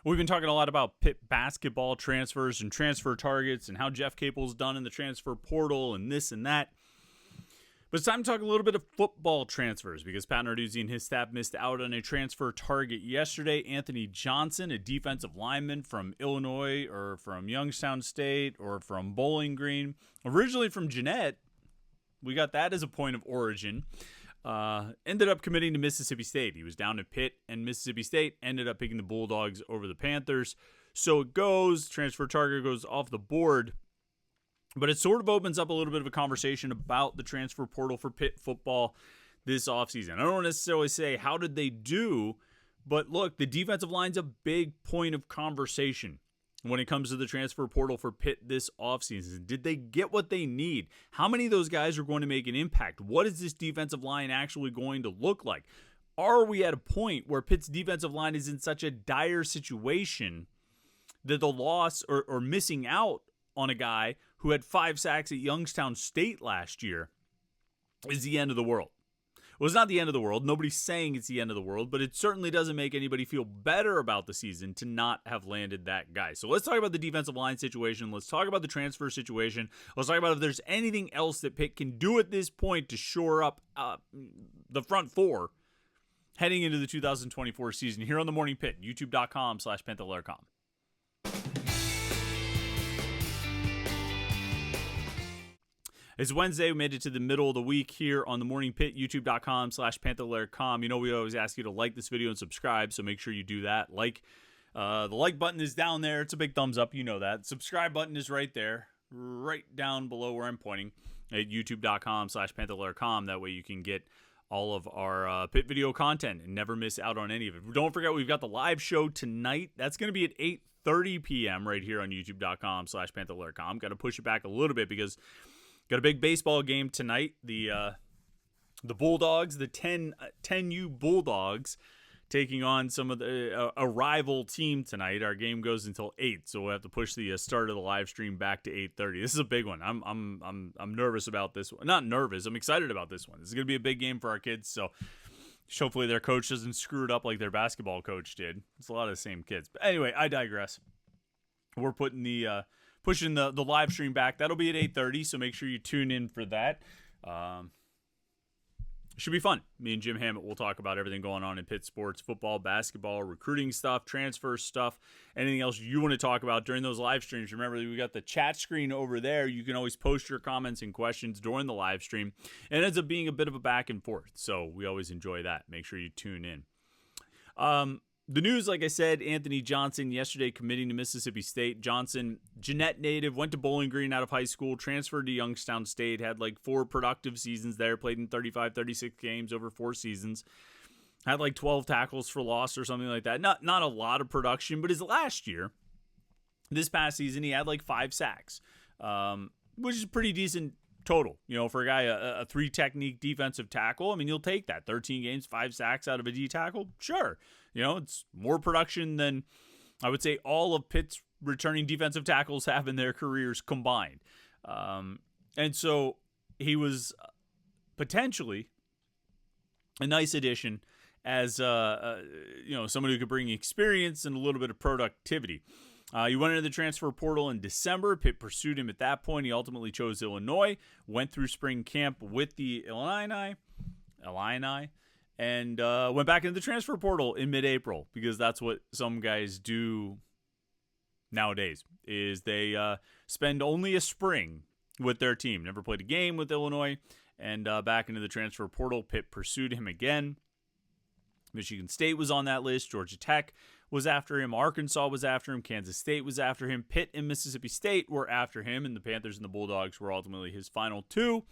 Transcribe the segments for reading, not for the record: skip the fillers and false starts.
We've been talking a lot about Pitt basketball transfers and transfer targets and how Jeff Capel's done in the transfer portal and this and that. But it's time to talk a little bit of football transfers because Pat Narduzzi and his staff missed out on a transfer target yesterday. Anthony Johnson, a defensive lineman from Illinois or from Youngstown State or from Bowling Green, originally from Jeanette. We got that as a point of origin. Ended up committing to Mississippi State. He was down at Pitt and Mississippi State, ended up picking the Bulldogs over the Panthers. So it goes, transfer target goes off the board. But it sort of opens up a little bit of a conversation about the transfer portal for Pitt football this offseason. I don't necessarily say how did they do, but look, the defensive line's a big point of conversation when it comes to the transfer portal for Pitt this offseason. Did they get what they need? How many of those guys are going to make an impact? What is this defensive line actually going to look like? Are we at a point where Pitt's defensive line is in such a dire situation that the loss or missing out on a guy who had 5 sacks at Youngstown State last year is the end of the world? Well, it's not the end of the world. Nobody's saying it's the end of the world, but it certainly doesn't make anybody feel better about the season to not have landed that guy. So let's talk about the defensive line situation. Let's talk about the transfer situation. Let's talk about if there's anything else that Pitt can do at this point to shore up the front four heading into the 2024 season here on the Morning Pitt, youtube.com/Panther-Lair.com. It's Wednesday. We made it to the middle of the week here on the Morning Pitt, youtube.com/Panther-Lair.com. You know, we always ask you to like this video and subscribe, so make sure you do that. The like button is down there. It's a big thumbs up. You know that. Subscribe button is right there, right down below where I'm pointing at youtube.com/Panther-Lair.com. That way you can get all of our Pitt video content and never miss out on any of it. Don't forget, we've got the live show tonight. That's going to be at 8:30 p.m. right here on youtube.com/Panther-Lair.com. Got to push it back a little bit because got a big baseball game tonight. The Bulldogs, the 10U Bulldogs, taking on some of a rival team tonight. Our game goes until 8, so we'll have to push the start of the live stream back to 8:30. This is a big one. I'm nervous about this one. Not nervous. I'm excited about this one. This is gonna be a big game for our kids. So hopefully their coach doesn't screw it up like their basketball coach did. It's a lot of the same kids. But anyway, I digress. We're putting pushing the live stream back. That'll be at 8:30, so make sure you tune in for that. It should be fun. Me and Jim Hammett will talk about everything going on in Pitt sports, football, basketball, recruiting stuff, transfer stuff, anything else you want to talk about during those live streams. Remember, we got the chat screen over there. You can always post your comments and questions during the live stream. And it ends up being a bit of a back and forth, so we always enjoy that. Make sure you tune in. The news, like I said, Anthony Johnson yesterday committing to Mississippi State. Johnson, Jeanette native, went to Bowling Green out of high school, transferred to Youngstown State, had like 4 productive seasons there, played in 35, 36 games over 4 seasons, had like 12 tackles for loss or something like that. Not a lot of production, but his last year, this past season, he had like 5 sacks, which is pretty decent total, for a guy, a 3-technique defensive tackle. I mean, you'll take that. 13 games, 5 sacks out of a D tackle. Sure. It's more production than I would say all of Pitt's returning defensive tackles have in their careers combined. And so he was potentially a nice addition as, somebody who could bring experience and a little bit of productivity. He went into the transfer portal in December. Pitt pursued him at that point. He ultimately chose Illinois, went through spring camp with the Illini, and went back into the transfer portal in mid-April because that's what some guys do nowadays, is they spend only a spring with their team. Never played a game with Illinois, and back into the transfer portal. Pitt pursued him again. Michigan State was on that list. Georgia Tech was after him. Arkansas was after him. Kansas State was after him. Pitt and Mississippi State were after him, and the Panthers and the Bulldogs were ultimately his final 2,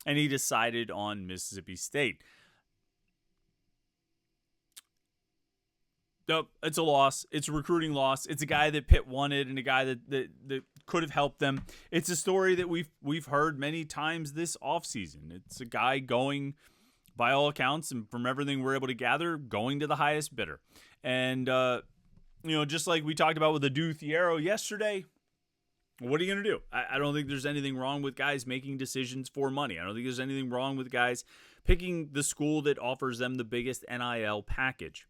and he decided on Mississippi State. No, it's a loss. It's a recruiting loss. It's a guy that Pitt wanted and a guy that could have helped them. It's a story that we've heard many times this offseason. It's a guy going, by all accounts, and from everything we're able to gather, going to the highest bidder. And, just like we talked about with Adu Thiero yesterday, what are you going to do? I don't think there's anything wrong with guys making decisions for money. I don't think there's anything wrong with guys picking the school that offers them the biggest NIL package.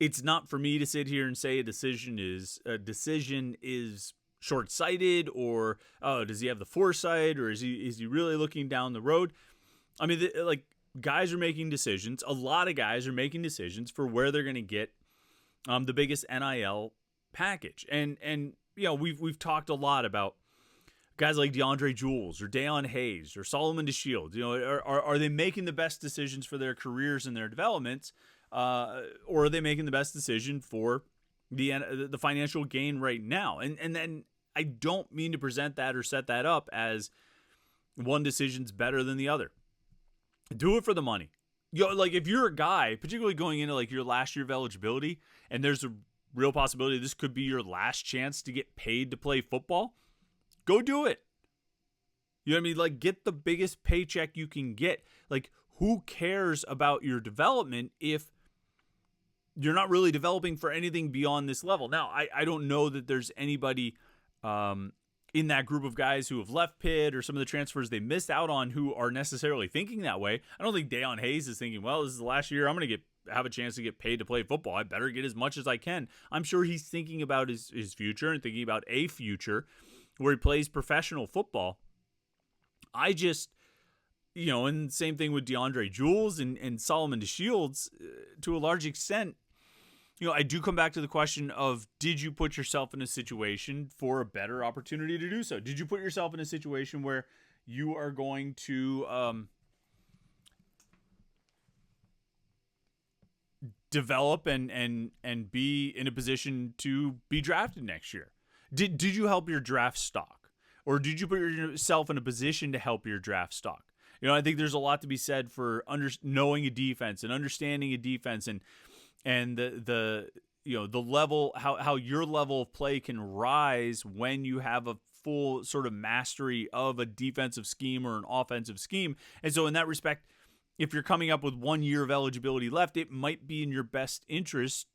it's not for me to sit here and say a decision is short-sighted, or does he have the foresight, or is he really looking down the road? I mean, guys are making decisions. A lot of guys are making decisions for where they're going to get the biggest NIL package. And we've talked a lot about guys like DeAndre Jules or Deion Hayes or Solomon DeShields. Are they making the best decisions for their careers and their developments, or are they making the best decision for the financial gain right now? And then I don't mean to present that or set that up as one decision's better than the other. Do it for the money. If you're a guy, particularly going into your last year of eligibility, and there's a real possibility this could be your last chance to get paid to play football, go do it. You know what I mean? Get the biggest paycheck you can get. Who cares about your development if you're not really developing for anything beyond this level? Now, I don't know that there's anybody in that group of guys who have left Pitt or some of the transfers they missed out on who are necessarily thinking that way. I don't think Deion Hayes is thinking, well, this is the last year I'm going to have a chance to get paid to play football. I better get as much as I can. I'm sure he's thinking about his future and thinking about a future where he plays professional football. I just, and same thing with DeAndre Jules and Solomon DeShields to a large extent. I do come back to the question of, did you put yourself in a situation for a better opportunity to do so? Did you put yourself in a situation where you are going to develop and be in a position to be drafted next year? Did you help your draft stock? Or did you put yourself in a position to help your draft stock? I think there's a lot to be said for knowing a defense and understanding a defense and the level, how your level of play can rise when you have a full sort of mastery of a defensive scheme or an offensive scheme. And so in that respect, if you're coming up with 1 year of eligibility left, it might be in your best interest,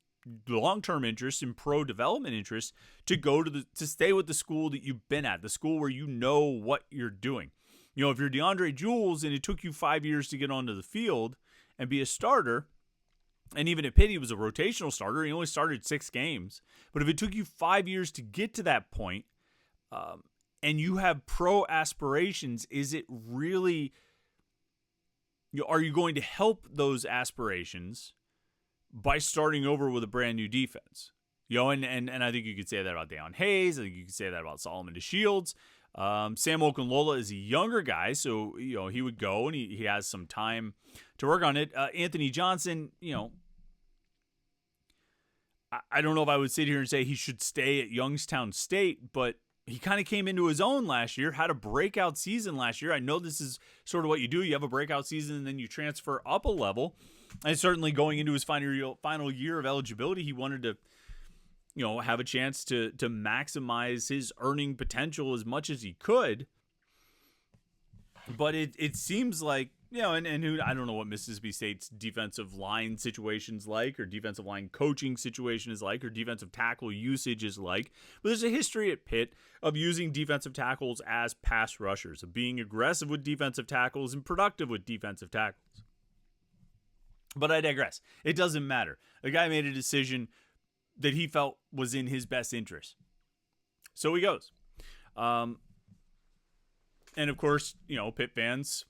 long-term interest and pro development interest, to go to stay with the school that you've been at, the school where you know what you're doing. If you're DeAndre Jules and it took you 5 years to get onto the field and be a starter, and even at Pitt, he was a rotational starter. He only started 6 games. But if it took you 5 years to get to that point, and you have pro aspirations, is it really, are you going to help those aspirations by starting over with a brand new defense? And I think you could say that about Deion Hayes. I think you could say that about Solomon DeShields. Sam Okunlola is a younger guy, so he would go and he has some time to work on it. Anthony Johnson, I don't know if I would sit here and say he should stay at Youngstown State, but he kind of came into his own last year, had a breakout season last year. I know this is sort of what you do. You have a breakout season and then you transfer up a level. And certainly going into his final year of eligibility, he wanted to have a chance to maximize his earning potential as much as he could. But it seems like, and who, I don't know what Mississippi State's defensive line situation's like, or defensive line coaching situation is like, or defensive tackle usage is like. But there's a history at Pitt of using defensive tackles as pass rushers, of being aggressive with defensive tackles and productive with defensive tackles. But I digress. It doesn't matter. The guy made a decision that he felt was in his best interest. So he goes. And of course, Pitt fans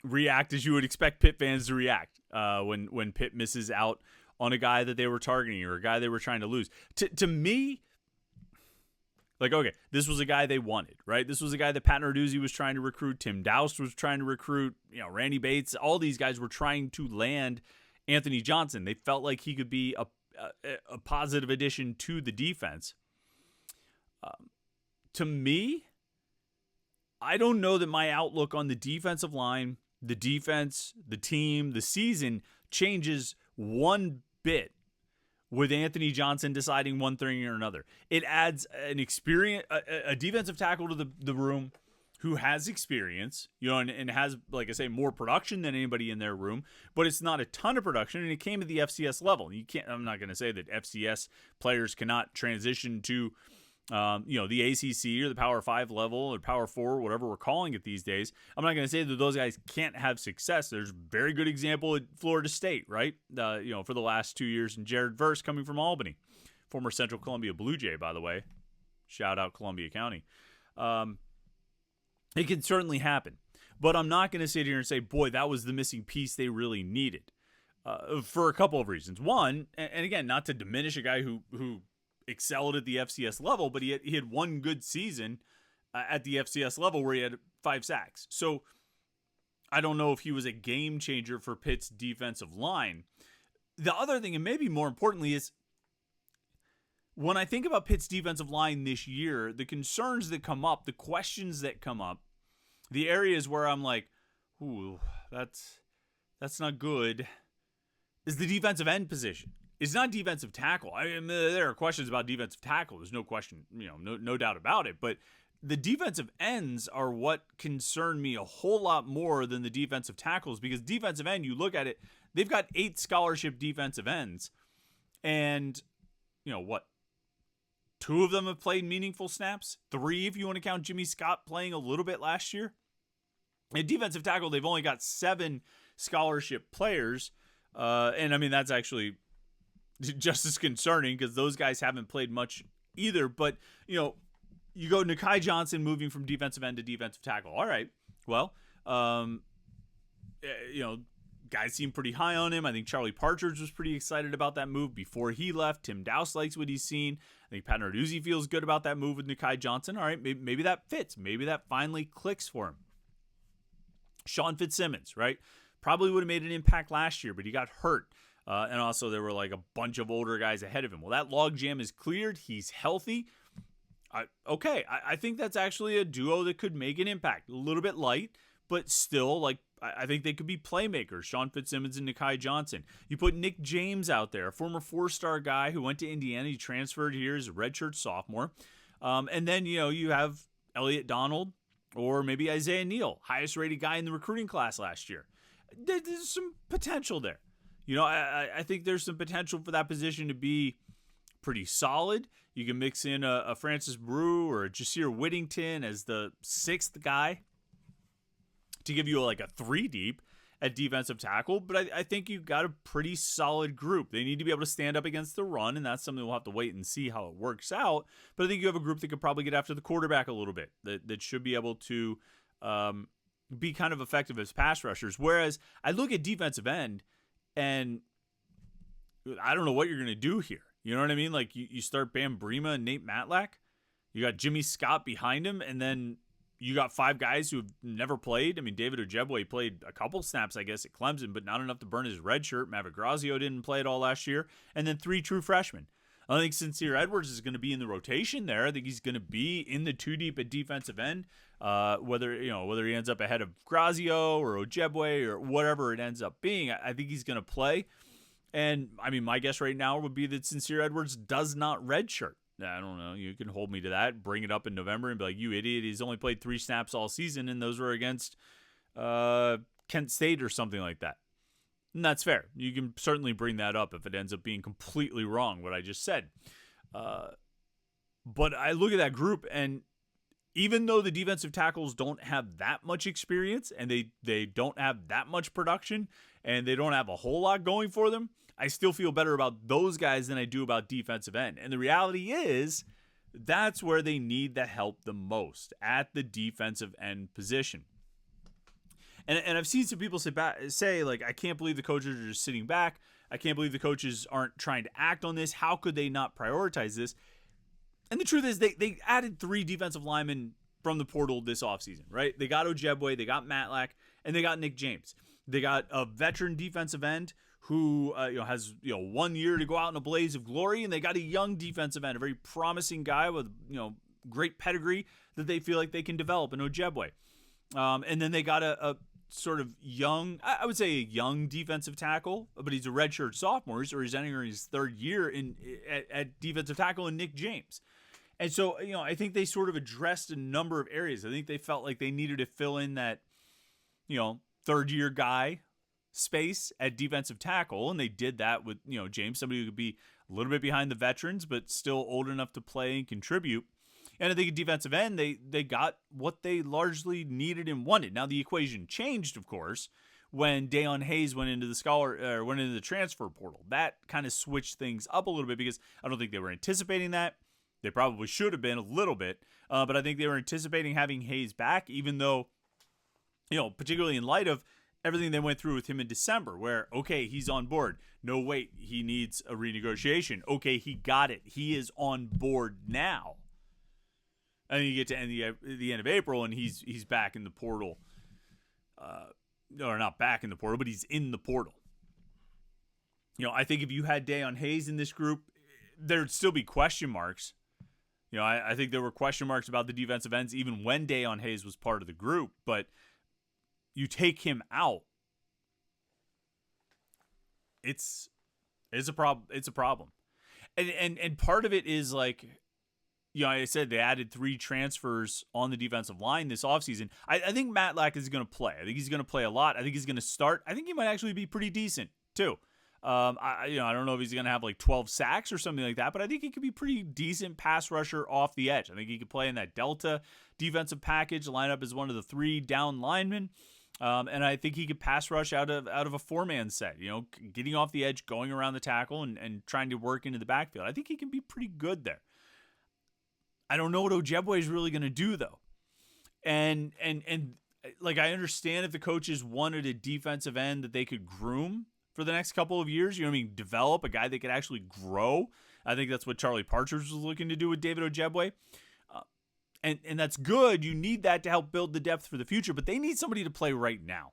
react as you would expect Pitt fans to react when Pitt misses out on a guy that they were targeting or a guy they were trying to lose. To me, okay, this was a guy they wanted, right? This was a guy that Pat Narduzzi was trying to recruit. Tim Doust was trying to recruit. Randy Bates. All these guys were trying to land Anthony Johnson. They felt like he could be a positive addition to the defense. To me, I don't know that my outlook on the defensive line, the defense, the team, the season changes one bit with Anthony Johnson deciding one thing or another. It adds an experience, a defensive tackle to the room who has experience, and has, like I say, more production than anybody in their room, but it's not a ton of production, and it came at the FCS level. I'm not going to say that FCS players cannot transition to The ACC or the Power 5 level or Power 4, whatever we're calling it these days. I'm not going to say that those guys can't have success. There's a very good example at Florida State, right? For the last 2 years, and Jared Verse coming from Albany, former Central Columbia Blue Jay, by the way. Shout out Columbia County. It can certainly happen. But I'm not going to sit here and say, boy, that was the missing piece they really needed. For a couple of reasons. One, and again, not to diminish a guy who excelled at the FCS level, but he had one good season at the FCS level where he had 5 sacks. So I don't know if he was a game changer for Pitt's defensive line. The other thing, and maybe more importantly, is when I think about Pitt's defensive line this year, the concerns that come up, the questions that come up, the areas where I'm like, ooh, that's not good, is the defensive end position. It's not defensive tackle. I mean, there are questions about defensive tackle. There's no question, no doubt about it. But the defensive ends are what concern me a whole lot more than the defensive tackles, because defensive end, you look at it, they've got 8 scholarship defensive ends. And, 2 of them have played meaningful snaps. 3, if you want to count Jimmy Scott playing a little bit last year. At defensive tackle, they've only got 7 scholarship players. And I mean, that's actually just as concerning because those guys haven't played much either. But, you go Nakai Johnson moving from defensive end to defensive tackle. All right. Well, guys seem pretty high on him. I think Charlie Partridge was pretty excited about that move before he left. Tim Dowse likes what he's seen. I think Pat Narduzzi feels good about that move with Nakai Johnson. All right, maybe that fits. Maybe that finally clicks for him. Sean Fitzsimmons, right? Probably would have made an impact last year, but he got hurt. And also there were like a bunch of older guys ahead of him. Well, that logjam is cleared. He's healthy. I think that's actually a duo that could make an impact. A little bit light, but still, I think they could be playmakers. Sean Fitzsimmons and Nakai Johnson. You put Nick James out there, a former 4-star guy who went to Indiana. He transferred here as a redshirt sophomore. And then, you have Elliott Donald or maybe Isaiah Neal, highest rated guy in the recruiting class last year. There's some potential there. I think there's some potential for that position to be pretty solid. You can mix in a Francis Brew or a Jasir Whittington as the 6th guy to give you a 3 deep at defensive tackle. But I think you've got a pretty solid group. They need to be able to stand up against the run, and that's something we'll have to wait and see how it works out. But I think you have a group that could probably get after the quarterback a little bit, that should be able to be kind of effective as pass rushers. Whereas I look at defensive end, and I don't know what you're going to do here. You know what I mean? You start Bam Brema and Nate Matlack. You got Jimmy Scott behind him, and then you got 5 guys who have never played. I mean, David Ojebwe played a couple snaps, I guess, at Clemson, but not enough to burn his red shirt. Maverick Grazio didn't play at all last year. And then 3 true freshmen. I think Sincere Edwards is going to be in the rotation there. I think he's going to be in the 2 deep at defensive end. Whether he ends up ahead of Grazio or Ojebwe or whatever it ends up being, I think he's going to play. And I mean, my guess right now would be that Sincere Edwards does not redshirt. I don't know. You can hold me to that. Bring it up in November and be like, you idiot. He's only played 3 snaps all season, and those were against Kent State or something like that. And that's fair. You can certainly bring that up if it ends up being completely wrong, what I just said. But I look at that group, and even though the defensive tackles don't have that much experience, and they don't have that much production, and they don't have a whole lot going for them, I still feel better about those guys than I do about defensive end. And the reality is, that's where they need the help the most, at the defensive end position. And I've seen some people say, I can't believe the coaches are just sitting back. I can't believe the coaches aren't trying to act on this. How could they not prioritize this? And the truth is, they added 3 defensive linemen from the portal this offseason, right? They got Ojebwe, they got Matlack, and they got Nick James. They got a veteran defensive end who has 1 year to go out in a blaze of glory, and they got a young defensive end, a very promising guy with great pedigree that they feel like they can develop in Ojebwe. And then they got a sort of young, I would say a young defensive tackle, but he's a redshirt sophomore, or he's entering his 3rd year at defensive tackle in Nick James. And so, I think they sort of addressed a number of areas. I think they felt like they needed to fill in that, 3rd year guy space at defensive tackle, and they did that with James, somebody who could be a little bit behind the veterans but still old enough to play and contribute. And I think at defensive end, they got what they largely needed and wanted. Now the equation changed, of course, when Dayon Hayes went into the transfer portal. That kind of switched things up a little bit because I don't think they were anticipating that. They probably should have been a little bit, but I think they were anticipating having Hayes back, even though, particularly in light of everything they went through with him in December, where, okay, he's on board. No, wait, he needs a renegotiation. Okay, he got it. He is on board now. And then you get to the end of April, and he's back in the portal. Or not back in the portal, but he's in the portal. I think if you had Dayon Hayes in this group, there'd still be question marks. I think there were question marks about the defensive ends even when Dayon Hayes was part of the group, but you take him out, it's a problem. It's a problem. And part of it is like, I said they added 3 transfers on the defensive line this offseason. I think Matlack is going to play. I think he's going to play a lot. I think he's going to start. I think he might actually be pretty decent too. I don't know if he's going to have like 12 sacks or something like that, but I think he could be pretty decent pass rusher off the edge. I think he could play in that Delta defensive package, line up as one of the 3 down linemen. And I think he could pass rush out of a 4-man set, getting off the edge, going around the tackle and trying to work into the backfield. I think he can be pretty good there. I don't know what Ojebwe is really going to do though. And like, I understand if the coaches wanted a defensive end that they could groom for the next couple of years, develop a guy that could actually grow. I think that's what Charlie Partridge was looking to do with David Ojebwe. And that's good. You need that to help build the depth for the future, but they need somebody to play right now.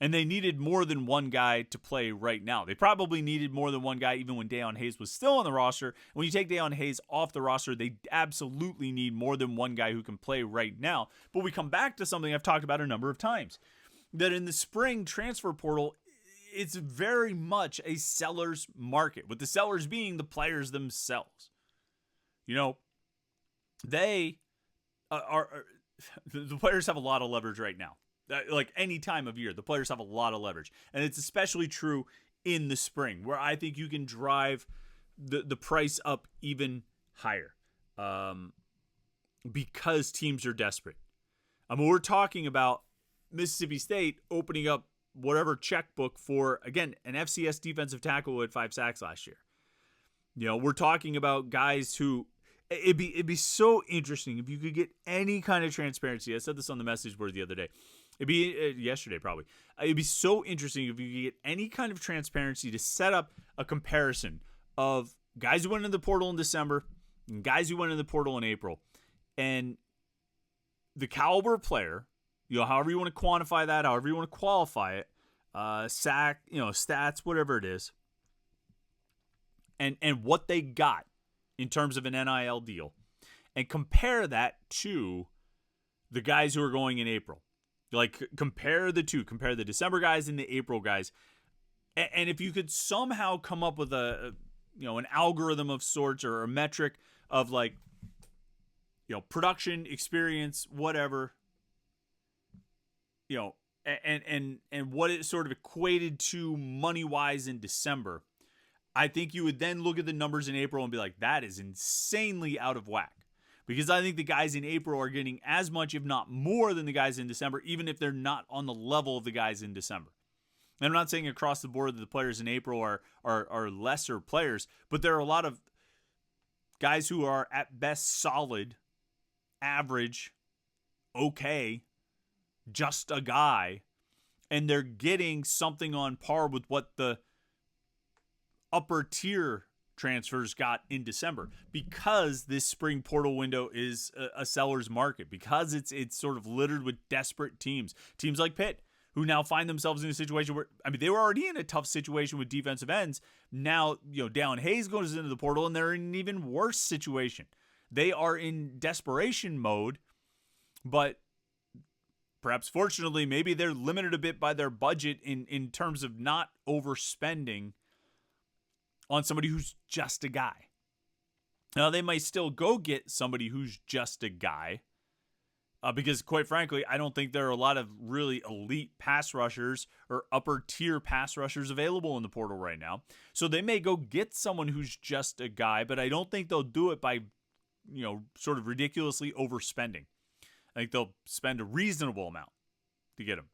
And they needed more than one guy to play right now. They probably needed more than one guy even when Dayon Hayes was still on the roster. When you take Dayon Hayes off the roster, they absolutely need more than one guy who can play right now. But we come back to something I've talked about a number of times, that in the spring transfer portal, it's very much a seller's market, with the sellers being the players themselves. They the players have a lot of leverage right now. Like any time of year, the players have a lot of leverage. And it's especially true in the spring, where I think you can drive the price up even higher because teams are desperate. We're talking about Mississippi State opening up whatever checkbook for, again, an FCS defensive tackle who had 5 sacks last year. We're talking about guys who, it'd be so interesting if you could get any kind of transparency. I said this on the message board the other day. It'd be yesterday probably. It'd be so interesting if you could get any kind of transparency to set up a comparison of guys who went in the portal in December and guys who went in the portal in April, and the caliber of player, however you want to quantify that, however you want to qualify it, sack, stats, whatever it is, and what they got in terms of an NIL deal, and compare that to the guys who are going in April. Like, compare the two. Compare the December guys and the April guys. And if you could somehow come up with an algorithm of sorts, or a metric of like, production, experience, whatever, and what it sort of equated to money-wise in December, I think you would then look at the numbers in April and be like, that is insanely out of whack. Because I think the guys in April are getting as much, if not more, than the guys in December, even if they're not on the level of the guys in December. And I'm not saying across the board that the players in April are lesser players, but there are a lot of guys who are at best solid, average, okay, just a guy, and they're getting something on par with what the upper tier transfers got in December, because this spring portal window is a seller's market, because it's sort of littered with desperate teams like Pitt, who now find themselves in a situation where, they were already in a tough situation with defensive ends. Now, Dayon Hayes goes into the portal and they're in an even worse situation. They are in desperation mode, but perhaps fortunately, maybe they're limited a bit by their budget in terms of not overspending on somebody who's just a guy. Now, they might still go get somebody who's just a guy, because quite frankly, I don't think there are a lot of really elite pass rushers or upper tier pass rushers available in the portal right now. So they may go get someone who's just a guy, but I don't think they'll do it by sort of ridiculously overspending. I think they'll spend a reasonable amount to get him.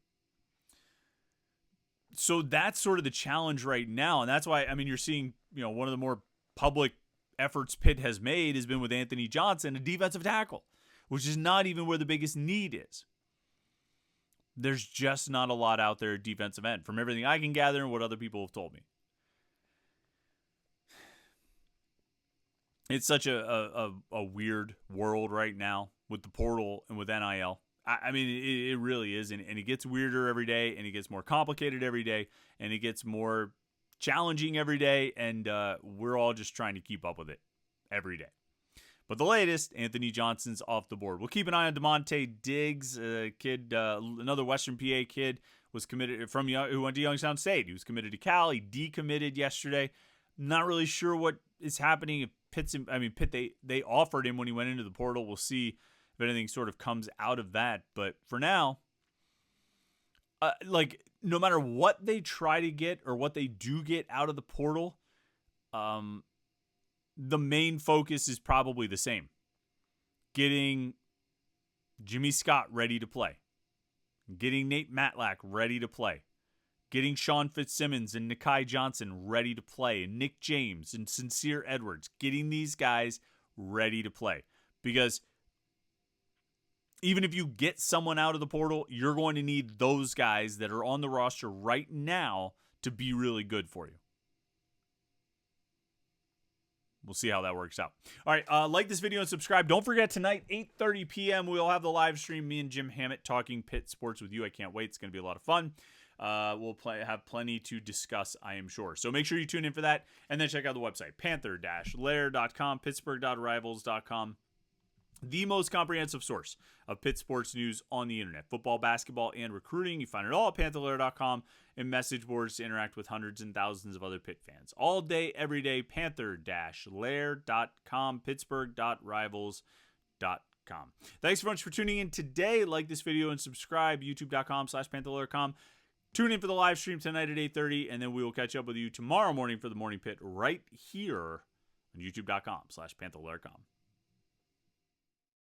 So that's sort of the challenge right now. And that's why, you're seeing, one of the more public efforts Pitt has made has been with Anthony Johnson, a defensive tackle, which is not even where the biggest need is. There's just not a lot out there at defensive end from everything I can gather and what other people have told me. It's such a weird world right now with the portal and with NIL. It really is. And it gets weirder every day, and it gets more complicated every day, and it gets more challenging every day. And we're all just trying to keep up with it every day. But the latest, Anthony Johnson's off the board. We'll keep an eye on DeMonte Diggs, a kid, another Western PA kid, was committed who went to Youngstown State. He was committed to Cal. He decommitted yesterday. Not really sure what is happening. If Pitt, they offered him when he went into the portal. We'll see if anything sort of comes out of that. But for now, no matter what they try to get or what they do get out of the portal, the main focus is probably the same. Getting Jimmy Scott ready to play. Getting Nate Matlack ready to play. Getting Sean Fitzsimmons and Nikai Johnson ready to play. And Nick James and Sincere Edwards. Getting these guys ready to play. Because even if you get someone out of the portal, you're going to need those guys that are on the roster right now to be really good for you. We'll see how that works out. All right, like this video and subscribe. Don't forget, tonight, 8:30 p.m., we'll have the live stream, me and Jim Hammett talking Pitt sports with you. I can't wait. It's going to be a lot of fun. We'll have plenty to discuss, I am sure. So make sure you tune in for that, and then check out the website, Panther-Lair.com, Pittsburgh.rivals.com. The most comprehensive source of Pitt sports news on the internet. Football, basketball, and recruiting. You find it all at Panther-Lair.com and message boards to interact with hundreds and thousands of other Pitt fans. All day, every day, Panther-Lair.com, Pittsburgh.rivals.com. Thanks so much for tuning in today. Like this video and subscribe, youtube.com/Panther-Lair.com. Tune in for the live stream tonight at 8:30, and then we will catch up with you tomorrow morning for the Morning Pit right here on youtube.com/Panther-Lair.com.